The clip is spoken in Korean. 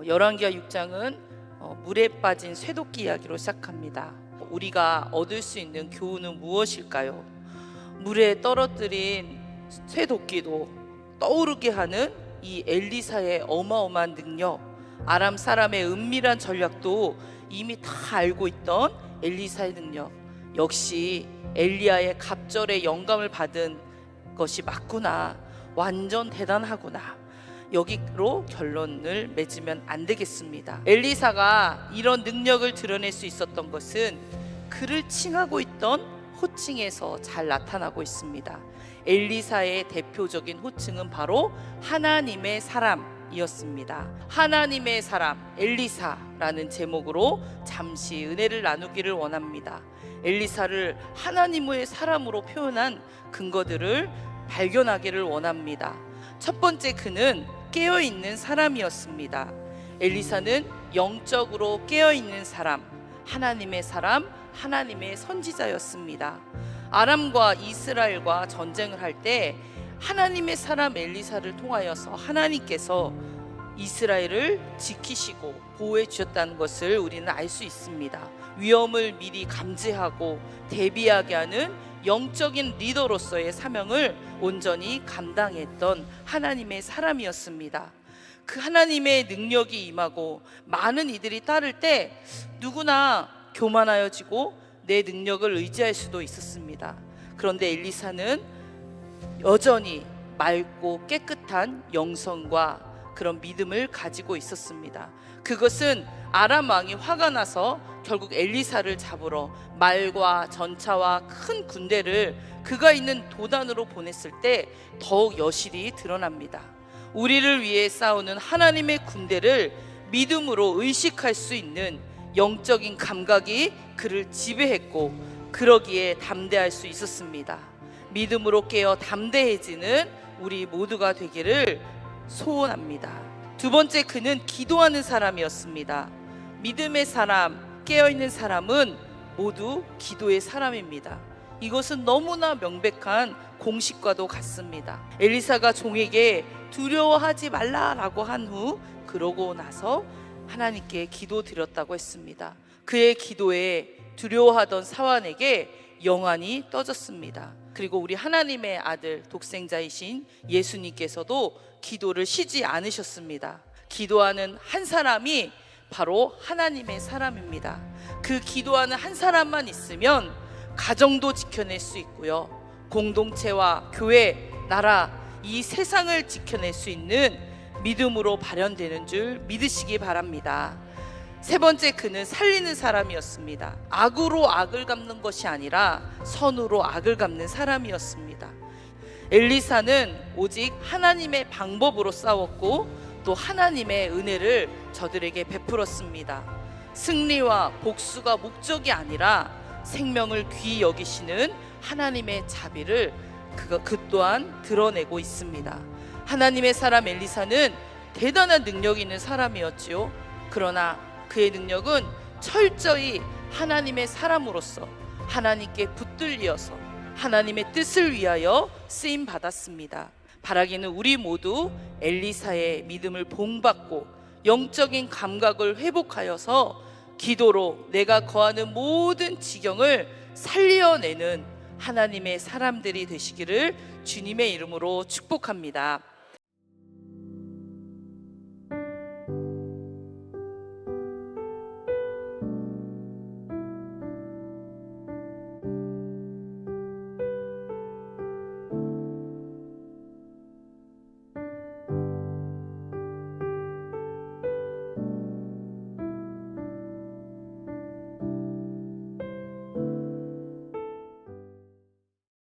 열왕기하 6장은 물에 빠진 쇠도끼 이야기로 시작합니다. 우리가 얻을 수 있는 교훈은 무엇일까요? 물에 떨어뜨린 쇠도끼도 떠오르게 하는 이 엘리사의 어마어마한 능력, 아람 사람의 은밀한 전략도 이미 다 알고 있던 엘리사의 능력, 역시 엘리야의 갑절의 영감을 받은 것이 맞구나, 완전 대단하구나, 여기로 결론을 맺으면 안 되겠습니다. 엘리사가 이런 능력을 드러낼 수 있었던 것은 그를 칭하고 있던 호칭에서 잘 나타나고 있습니다. 엘리사의 대표적인 호칭은 바로 하나님의 사람이었습니다. 하나님의 사람 엘리사라는 제목으로 잠시 은혜를 나누기를 원합니다. 엘리사를 하나님의 사람으로 표현한 근거들을 발견하기를 원합니다. 첫 번째, 그는 깨어있는 사람이었습니다. 엘리사는 영적으로 깨어있는 사람, 하나님의 사람, 하나님의 선지자였습니다. 아람과 이스라엘과 전쟁을 할 때 하나님의 사람 엘리사를 통하여서 하나님께서 이스라엘을 지키시고 보호해 주셨다는 것을 우리는 알 수 있습니다. 위험을 미리 감지하고 대비하게 하는 영적인 리더로서의 사명을 온전히 감당했던 하나님의 사람이었습니다. 그 하나님의 능력이 임하고 많은 이들이 따를 때 누구나 교만하여지고 내 능력을 의지할 수도 있었습니다. 그런데 엘리사는 여전히 맑고 깨끗한 영성과 그런 믿음을 가지고 있었습니다. 그것은 아람 왕이 화가 나서 결국 엘리사를 잡으러 말과 전차와 큰 군대를 그가 있는 도단으로 보냈을 때 더욱 여실히 드러납니다. 우리를 위해 싸우는 하나님의 군대를 믿음으로 의식할 수 있는 영적인 감각이 그를 지배했고, 그러기에 담대할 수 있었습니다. 믿음으로 깨어 담대해지는 우리 모두가 되기를 소원합니다. 두 번째, 그는 기도하는 사람이었습니다. 믿음의 사람, 깨어있는 사람은 모두 기도의 사람입니다. 이것은 너무나 명백한 공식과도 같습니다. 엘리사가 종에게 두려워하지 말라라고 한 후 그러고 나서 하나님께 기도드렸다고 했습니다. 그의 기도에 두려워하던 사환에게 영안이 떠졌습니다. 그리고 우리 하나님의 아들 독생자이신 예수님께서도 기도를 쉬지 않으셨습니다. 기도하는 한 사람이 바로 하나님의 사람입니다. 그 기도하는 한 사람만 있으면 가정도 지켜낼 수 있고요, 공동체와 교회, 나라, 이 세상을 지켜낼 수 있는 믿음으로 발현되는 줄 믿으시기 바랍니다. 세 번째, 그는 살리는 사람이었습니다. 악으로 악을 갚는 것이 아니라 선으로 악을 갚는 사람이었습니다. 엘리사는 오직 하나님의 방법으로 싸웠고 또 하나님의 은혜를 저들에게 베풀었습니다. 승리와 복수가 목적이 아니라 생명을 귀히 여기시는 하나님의 자비를 그 또한 드러내고 있습니다. 하나님의 사람 엘리사는 대단한 능력이 있는 사람이었지요. 그러나 그의 능력은 철저히 하나님의 사람으로서 하나님께 붙들려서 하나님의 뜻을 위하여 쓰임 받았습니다. 바라기는 우리 모두 엘리사의 믿음을 본받고 영적인 감각을 회복하여서 기도로 내가 거하는 모든 지경을 살려내는 하나님의 사람들이 되시기를 주님의 이름으로 축복합니다.